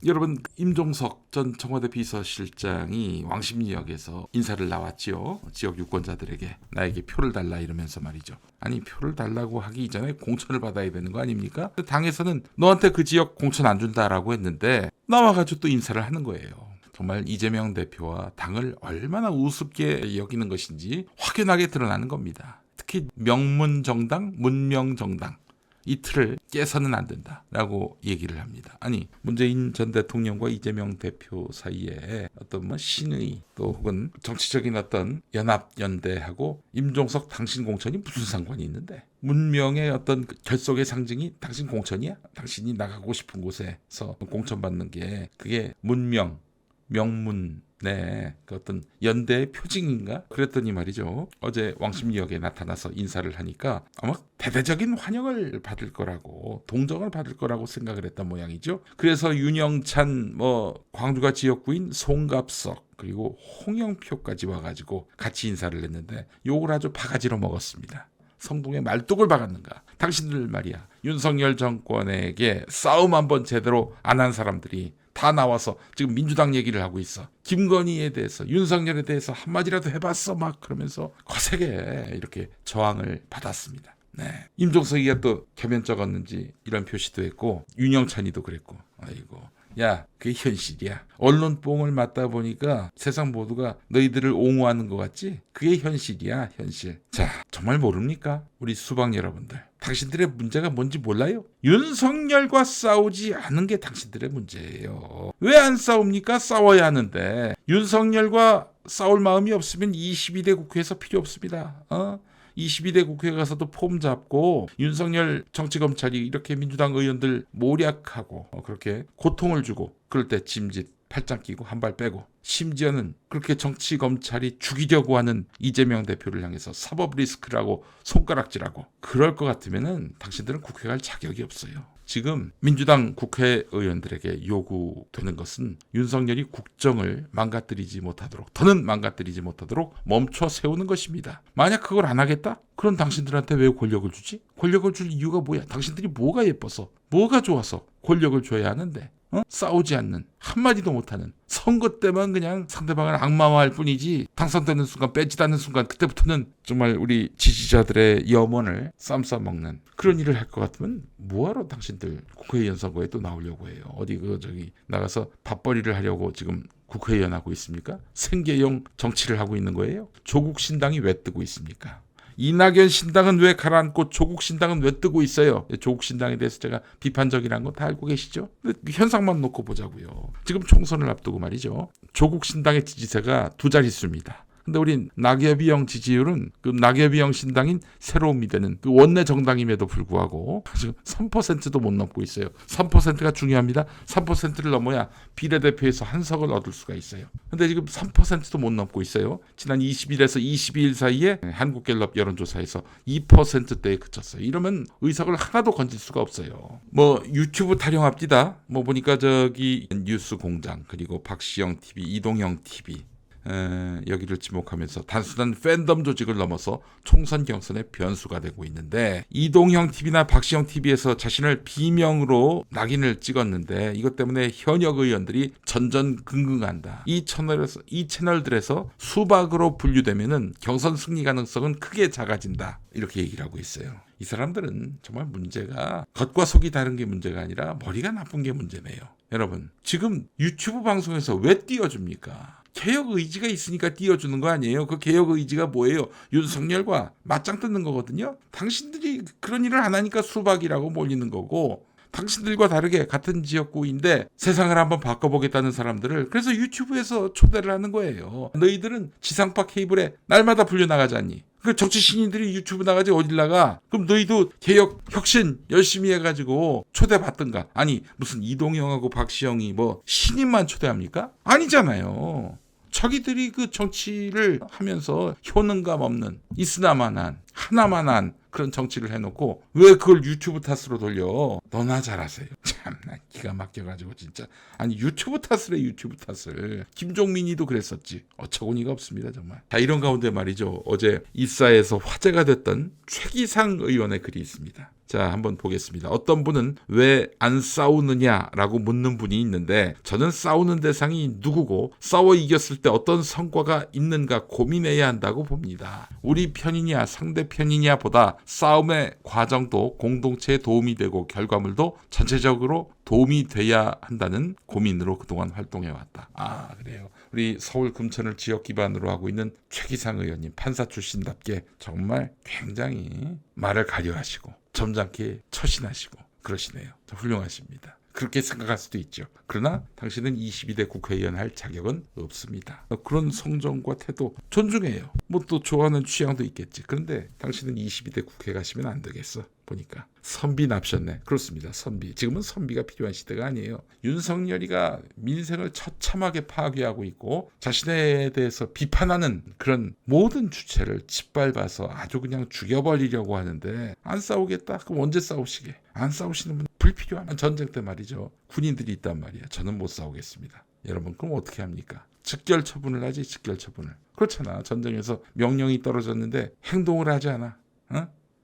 여러분, 임종석 전 청와대 비서실장이 왕십리역에서 인사를 나왔지요. 지역 유권자들에게 나에게 표를 달라 이러면서 말이죠. 아니, 표를 달라고 하기 이전에 공천을 받아야 되는 거 아닙니까? 당에서는 너한테 그 지역 공천 안 준다라고 했는데 나와가지고 또 인사를 하는 거예요. 정말 이재명 대표와 당을 얼마나 우습게 여기는 것인지 확연하게 드러나는 겁니다. 특히 명문정당, 문명정당 이 틀을 깨서는 안 된다라고 얘기를 합니다. 아니, 문재인 전 대통령과 이재명 대표 사이에 어떤 뭐 신의 또 혹은 정치적인 어떤 연합 연대하고 임종석 당신 공천이 무슨 상관이 있는데, 문명의 어떤 결속의 상징이 당신 공천이야? 당신이 나가고 싶은 곳에서 공천 받는 게 그게 문명, 명문 네, 그 어떤 연대의 표징인가? 그랬더니 말이죠. 어제 왕십리역에 나타나서 인사를 하니까 아마 대대적인 환영을 받을 거라고, 동정을 받을 거라고 생각을 했던 모양이죠. 그래서 윤영찬, 광주가 지역구인 송갑석, 그리고 홍영표까지 와가지고 같이 인사를 했는데 욕을 아주 바가지로 먹었습니다. 성동에 말뚝을 박았는가? 당신들 말이야. 윤석열 정권에게 싸움 한번 제대로 안 한 사람들이 다 나와서 지금 민주당 얘기를 하고 있어. 김건희에 대해서, 윤석열에 대해서 한마디라도 해봤어? 막 그러면서 거세게 이렇게 저항을 받았습니다. 네. 임종석이가 또 겸연쩍었는지 이런 표시도 했고, 윤영찬이도 그랬고, 아이고. 야, 그게 현실이야. 언론 뽕을 맞다 보니까 세상 모두가 너희들을 옹호하는 것 같지? 그게 현실이야, 현실. 자, 정말 모릅니까? 우리 수박 여러분들. 당신들의 문제가 뭔지 몰라요? 윤석열과 싸우지 않은 게 당신들의 문제예요. 왜 안 싸웁니까? 싸워야 하는데. 윤석열과 싸울 마음이 없으면 22대 국회에서 필요 없습니다. 22대 국회에 가서도 폼 잡고 윤석열 정치검찰이 이렇게 민주당 의원들 모략하고 그렇게 고통을 주고, 그럴 때 짐짓 팔짱 끼고 한 발 빼고, 심지어는 그렇게 정치검찰이 죽이려고 하는 이재명 대표를 향해서 사법 리스크라고 손가락질하고, 그럴 것 같으면은 당신들은 국회 갈 자격이 없어요. 지금 민주당 국회의원들에게 요구되는 것은 윤석열이 국정을 망가뜨리지 못하도록, 더는 망가뜨리지 못하도록 멈춰 세우는 것입니다. 만약 그걸 안 하겠다? 그럼 당신들한테 왜 권력을 주지? 권력을 줄 이유가 뭐야? 당신들이 뭐가 예뻐서, 뭐가 좋아서 권력을 줘야 하는데, 싸우지 않는, 한마디도 못하는, 선거 때만 그냥 상대방을 악마화할 뿐이지 당선되는 순간, 빼지도 않는 순간 그때부터는 정말 우리 지지자들의 염원을 쌈싸먹는 그런 일을 할 것 같으면 뭐하러 당신들 국회의원 선거에 또 나오려고 해요. 어디 나가서 밥벌이를 하려고 지금 국회의원 하고 있습니까? 생계형 정치를 하고 있는 거예요? 조국 신당이 왜 뜨고 있습니까? 이낙연 신당은 왜 가라앉고 조국 신당은 왜 뜨고 있어요? 조국 신당에 대해서 제가 비판적이라는 거 다 알고 계시죠? 현상만 놓고 보자고요. 지금 총선을 앞두고 말이죠. 조국 신당의 지지세가 2자릿수입니다. 근데 우리 낙엽이 형 지지율은 그 낙엽이 형 신당인 새로운 미래는 그 원내 정당임에도 불구하고 지금 3%도 못 넘고 있어요. 3%가 중요합니다. 3%를 넘어야 비례대표에서 한 석을 얻을 수가 있어요. 근데 지금 3%도 못 넘고 있어요. 지난 20일에서 22일 사이에 한국갤럽 여론조사에서 2%대에 그쳤어요. 이러면 의석을 하나도 건질 수가 없어요. 유튜브 타령합디다. 보니까 저기 뉴스공장, 그리고 박시영 TV, 이동형 TV 여기를 지목하면서 단순한 팬덤 조직을 넘어서 총선 경선의 변수가 되고 있는데, 이동형 TV나 박시영 TV에서 자신을 비명으로 낙인을 찍었는데 이것 때문에 현역 의원들이 전전긍긍한다. 이 채널들에서 수박으로 분류되면은 경선 승리 가능성은 크게 작아진다. 이렇게 얘기를 하고 있어요. 이 사람들은 정말 문제가 겉과 속이 다른 게 문제가 아니라 머리가 나쁜 게 문제네요. 여러분, 지금 유튜브 방송에서 왜 띄워줍니까? 개혁 의지가 있으니까 띄워주는 거 아니에요? 그 개혁 의지가 뭐예요? 윤석열과 맞짱 뜨는 거거든요. 당신들이 그런 일을 안 하니까 수박이라고 몰리는 거고, 당신들과 다르게 같은 지역구인데 세상을 한번 바꿔보겠다는 사람들을 그래서 유튜브에서 초대를 하는 거예요. 너희들은 지상파 케이블에 날마다 불려나가지 않니? 그 정치 신인들이 유튜브 나가지 어딜 나가? 그럼 너희도 개혁 혁신 열심히 해가지고 초대받든가. 아니, 무슨 이동형하고 박시영이 신인만 초대합니까? 아니잖아요. 자기들이 그 정치를 하면서 효능감 없는, 있으나마난, 하나만한 그런 정치를 해놓고 왜 그걸 유튜브 탓으로 돌려? 너나 잘하세요. 참나 기가 막혀가지고 진짜. 아니, 유튜브 탓을 해, 유튜브 탓을. 김종민이도 그랬었지. 어처구니가 없습니다 정말. 자, 이런 가운데 말이죠. 어제 입사에서 화제가 됐던 최기상 의원의 글이 있습니다. 자, 한번 보겠습니다. 어떤 분은 왜 안 싸우느냐라고 묻는 분이 있는데 저는 싸우는 대상이 누구고 싸워 이겼을 때 어떤 성과가 있는가 고민해야 한다고 봅니다. 우리 편이냐 상대편이냐 보다 싸움의 과정도 공동체에 도움이 되고 결과물도 전체적으로 도움이 돼야 한다는 고민으로 그동안 활동해왔다. 아, 그래요. 우리 서울 금천을 지역 기반으로 하고 있는 최기상 의원님, 판사 출신답게 정말 굉장히 말을 가려하시고 점잖게 처신하시고 그러시네요. 훌륭하십니다. 그렇게 생각할 수도 있죠. 그러나 당신은 22대 국회의원 할 자격은 없습니다. 그런 성정과 태도 존중해요. 뭐 또 좋아하는 취향도 있겠지. 그런데 당신은 22대 국회 가시면 안 되겠어. 보니까 선비 납셨네. 그렇습니다. 선비. 지금은 선비가 필요한 시대가 아니에요. 윤석열이가 민생을 처참하게 파괴하고 있고 자신에 대해서 비판하는 그런 모든 주체를 짓밟아서 아주 그냥 죽여버리려고 하는데 안 싸우겠다? 그럼 언제 싸우시게? 안 싸우시는 분 불필요한 전쟁 때 말이죠. 군인들이 있단 말이야. 저는 못 싸우겠습니다. 여러분 그럼 어떻게 합니까? 즉결 처분을 하지. 즉결 처분을. 그렇잖아. 전쟁에서 명령이 떨어졌는데 행동을 하지 않아.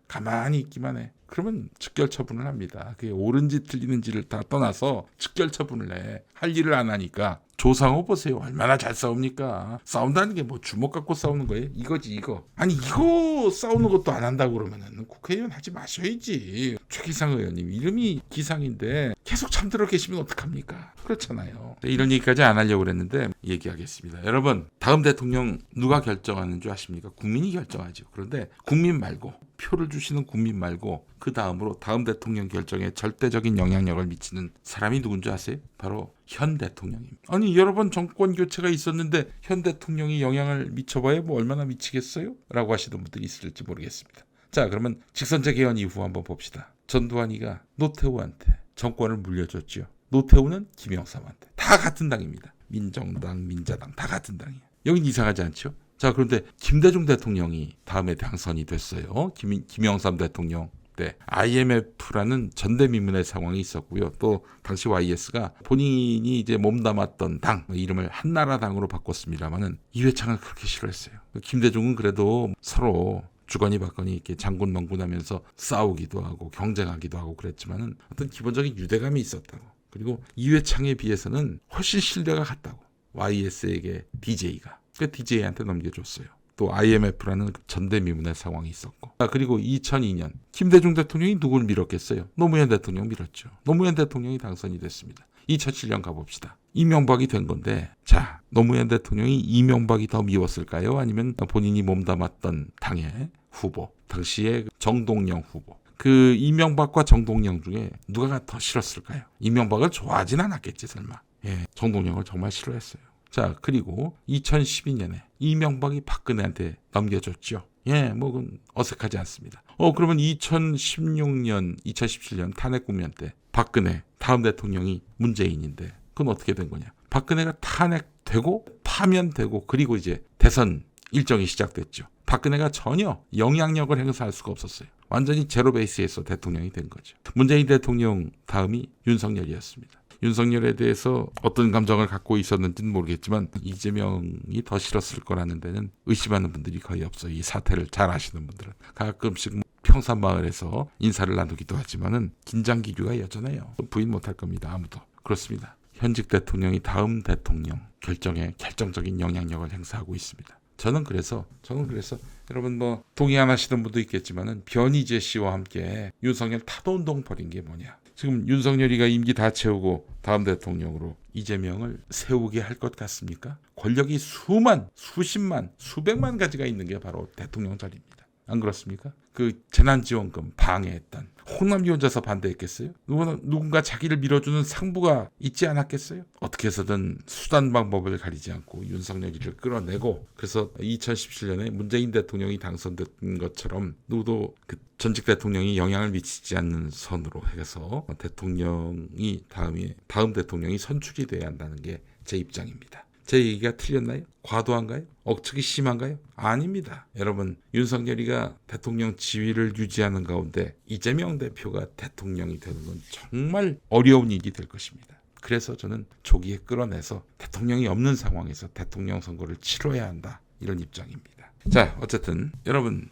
가만히 있기만 해. 그러면 즉결 처분을 합니다. 그게 옳은지 틀리는지를 다 떠나서 즉결 처분을 해. 할 일을 안 하니까. 조상호 보세요. 얼마나 잘 싸웁니까? 싸운다는 게 뭐 주먹 갖고 싸우는 거예요? 이거지 이거. 아니 이거 싸우는 것도 안 한다고 그러면은 국회의원 하지 마셔야지. 최기상 의원님 이름이 기상인데 계속 잠들어 계시면 어떡합니까? 그렇잖아요. 이런 얘기까지 안 하려고 그랬는데 얘기하겠습니다. 여러분 다음 대통령 누가 결정하는 줄 아십니까? 국민이 결정하죠. 그런데 국민 말고 표를 주시는 국민 말고 그 다음으로 다음 대통령 결정에 절대적인 영향력을 미치는 사람이 누군지 아세요? 바로 현 대통령입니다. 아니 여러 번 정권 교체가 있었는데 현 대통령이 영향을 미쳐봐야 뭐 얼마나 미치겠어요? 라고 하시는 분들이 있을지 모르겠습니다. 자 그러면 직선제 개헌 이후 한번 봅시다. 전두환이가 노태우한테 정권을 물려줬죠. 노태우는 김영삼한테. 다 같은 당입니다. 민정당, 민자당 다 같은 당이에요. 여긴 이상하지 않죠? 자 그런데 김대중 대통령이 다음에 당선이 됐어요. 김영삼 대통령 때 IMF라는 전대미문의 상황이 있었고요. 또 당시 YS가 본인이 이제 몸담았던 당 이름을 한나라당으로 바꿨습니다만은 이회창을 그렇게 싫어했어요. 김대중은 그래도 서로 주거니 받거니 이렇게 장군 멍군하면서 싸우기도 하고 경쟁하기도 하고 그랬지만은 어떤 기본적인 유대감이 있었다고. 그리고 이회창에 비해서는 훨씬 신뢰가 갔다고. YS에게 DJ가. 그 DJ한테 넘겨줬어요. 또 IMF라는 전대미문의 상황이 있었고. 그리고 2002년 김대중 대통령이 누굴 밀었겠어요? 노무현 대통령 밀었죠. 노무현 대통령이 당선이 됐습니다. 2007년 가봅시다. 이명박이 된 건데 자 노무현 대통령이 이명박이 더 미웠을까요? 아니면 본인이 몸담았던 당의 후보 당시에 정동영 후보 그 이명박과 정동영 중에 누가 더 싫었을까요? 이명박을 좋아하진 않았겠지 설마. 예, 정동영을 정말 싫어했어요. 자 그리고 2012년에 이명박이 박근혜한테 넘겨줬죠. 예, 뭐 그건 어색하지 않습니다. 그러면 2016년, 2017년 탄핵 국면 때 박근혜 다음 대통령이 문재인인데 그건 어떻게 된 거냐? 박근혜가 탄핵되고 파면되고 그리고 이제 대선 일정이 시작됐죠. 박근혜가 전혀 영향력을 행사할 수가 없었어요. 완전히 제로 베이스에서 대통령이 된 거죠. 문재인 대통령 다음이 윤석열이었습니다. 윤석열에 대해서 어떤 감정을 갖고 있었는지는 모르겠지만 이재명이 더 싫었을 거라는 데는 의심하는 분들이 거의 없어요. 이 사태를 잘 아시는 분들은. 가끔씩 평산마을에서 인사를 나누기도 하지만은 긴장 기류가 여전해요. 부인 못할 겁니다. 아무도. 그렇습니다. 현직 대통령이 다음 대통령 결정에 결정적인 영향력을 행사하고 있습니다. 저는 그래서 여러분 뭐 동의 안 하시는 분도 있겠지만은 변희재 씨와 함께 윤석열 타도운동 벌인 게 뭐냐. 지금 윤석열이가 임기 다 채우고 다음 대통령으로 이재명을 세우게 할 것 같습니까? 권력이 수만, 수십만, 수백만 가지가 있는 게 바로 대통령 자리입니다. 안 그렇습니까? 그 재난지원금 방해했던 호남이 혼자서 반대했겠어요? 누군가 자기를 밀어주는 상부가 있지 않았겠어요? 어떻게 해서든 수단 방법을 가리지 않고 윤석열이를 끌어내고 그래서 2017년에 문재인 대통령이 당선된 것처럼 누구도 그 전직 대통령이 영향을 미치지 않는 선으로 해서 대통령이 다음 대통령이 선출이 돼야 한다는 게 제 입장입니다. 제 얘기가 틀렸나요? 과도한가요? 억측이 심한가요? 아닙니다. 여러분 윤석열이가 대통령 지위를 유지하는 가운데 이재명 대표가 대통령이 되는 건 정말 어려운 일이 될 것입니다. 그래서 저는 조기에 끌어내서 대통령이 없는 상황에서 대통령 선거를 치러야 한다. 이런 입장입니다. 자 어쨌든 여러분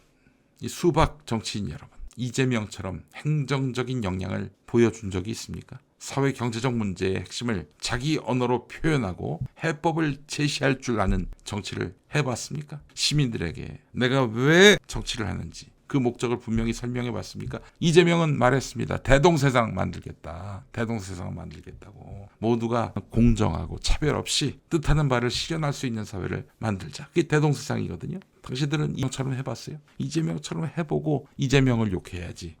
이 수박 정치인 여러분 이재명처럼 행정적인 역량을 보여준 적이 있습니까? 사회 경제적 문제의 핵심을 자기 언어로 표현하고 해법을 제시할 줄 아는 정치를 해봤습니까? 시민들에게 내가 왜 정치를 하는지 그 목적을 분명히 설명해 봤습니까? 이재명은 말했습니다. 대동세상 만들겠다. 대동세상 만들겠다고. 모두가 공정하고 차별 없이 뜻하는 바를 실현할 수 있는 사회를 만들자. 그게 대동세상이거든요. 당신들은 이재명처럼 해봤어요? 이재명처럼 해보고 이재명을 욕해야지.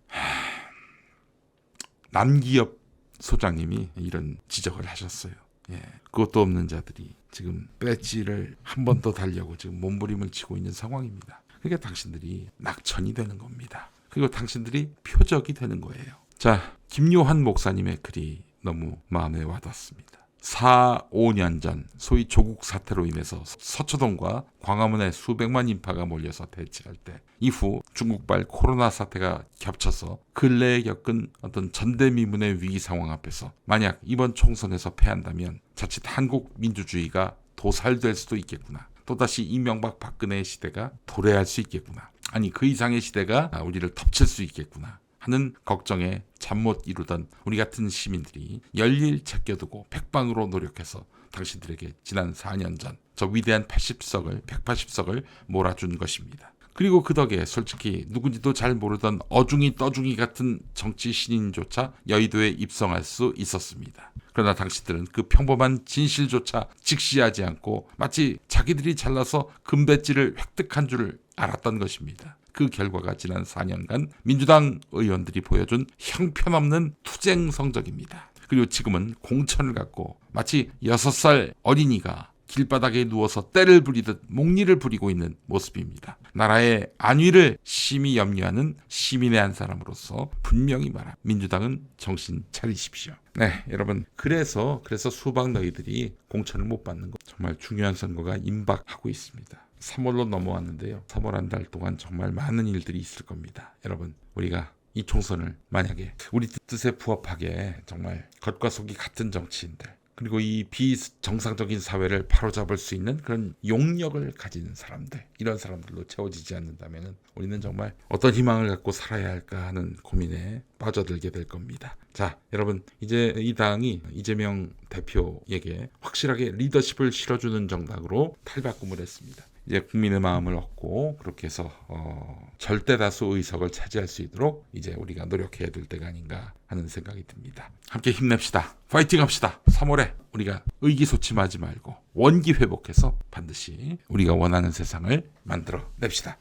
남기엽 소장님이 이런 지적을 하셨어요. 예, 그것도 없는 자들이 지금 배지를 한 번 더 달려고 지금 몸부림을 치고 있는 상황입니다. 그러니까 당신들이 낙천이 되는 겁니다. 그리고 당신들이 표적이 되는 거예요. 자, 김요한 목사님의 글이 너무 마음에 와닿습니다. 4, 5년 전 소위 조국 사태로 인해서 서초동과 광화문에 수백만 인파가 몰려서 대치할 때 이후 중국발 코로나 사태가 겹쳐서 근래에 겪은 어떤 전대미문의 위기 상황 앞에서 만약 이번 총선에서 패한다면 자칫 한국 민주주의가 도살될 수도 있겠구나. 또다시 이명박 박근혜의 시대가 도래할 수 있겠구나. 아니 그 이상의 시대가 우리를 덮칠 수 있겠구나 하는 걱정에 잠 못 이루던 우리 같은 시민들이 열일 제껴두고 백방으로 노력해서 당신들에게 지난 4년 전 저 위대한 180석을 몰아준 것입니다. 그리고 그 덕에 솔직히 누군지도 잘 모르던 어중이 떠중이 같은 정치 신인조차 여의도에 입성할 수 있었습니다. 그러나 당신들은 그 평범한 진실조차 직시하지 않고 마치 자기들이 잘나서 금배지를 획득한 줄 알았던 것입니다. 그 결과가 지난 4년간 민주당 의원들이 보여준 형편없는 투쟁 성적입니다. 그리고 지금은 공천을 갖고 마치 6살 어린이가 길바닥에 누워서 떼를 부리듯 목리를 부리고 있는 모습입니다. 나라의 안위를 심히 염려하는 시민의 한 사람으로서 분명히 말합니다. 민주당은 정신 차리십시오. 네, 여러분. 그래서 수박 너희들이 공천을 못 받는 거 정말 중요한 선거가 임박하고 있습니다. 3월로 넘어왔는데요. 3월 한 달 동안 정말 많은 일들이 있을 겁니다. 여러분, 우리가 이 총선을 만약에 우리 뜻에 부합하게 정말 겉과 속이 같은 정치인들 그리고 이 비정상적인 사회를 바로잡을 수 있는 그런 용력을 가진 사람들, 이런 사람들로 채워지지 않는다면 우리는 정말 어떤 희망을 갖고 살아야 할까 하는 고민에 빠져들게 될 겁니다. 자, 여러분, 이제 이 당이 이재명 대표에게 확실하게 리더십을 실어주는 정당으로 탈바꿈을 했습니다. 이제 국민의 마음을 얻고 그렇게 해서 절대 다수 의석을 차지할 수 있도록 이제 우리가 노력해야 될 때가 아닌가 하는 생각이 듭니다. 함께 힘냅시다. 파이팅 합시다. 3월에 우리가 의기소침하지 말고 원기 회복해서 반드시 우리가 원하는 세상을 만들어 냅시다.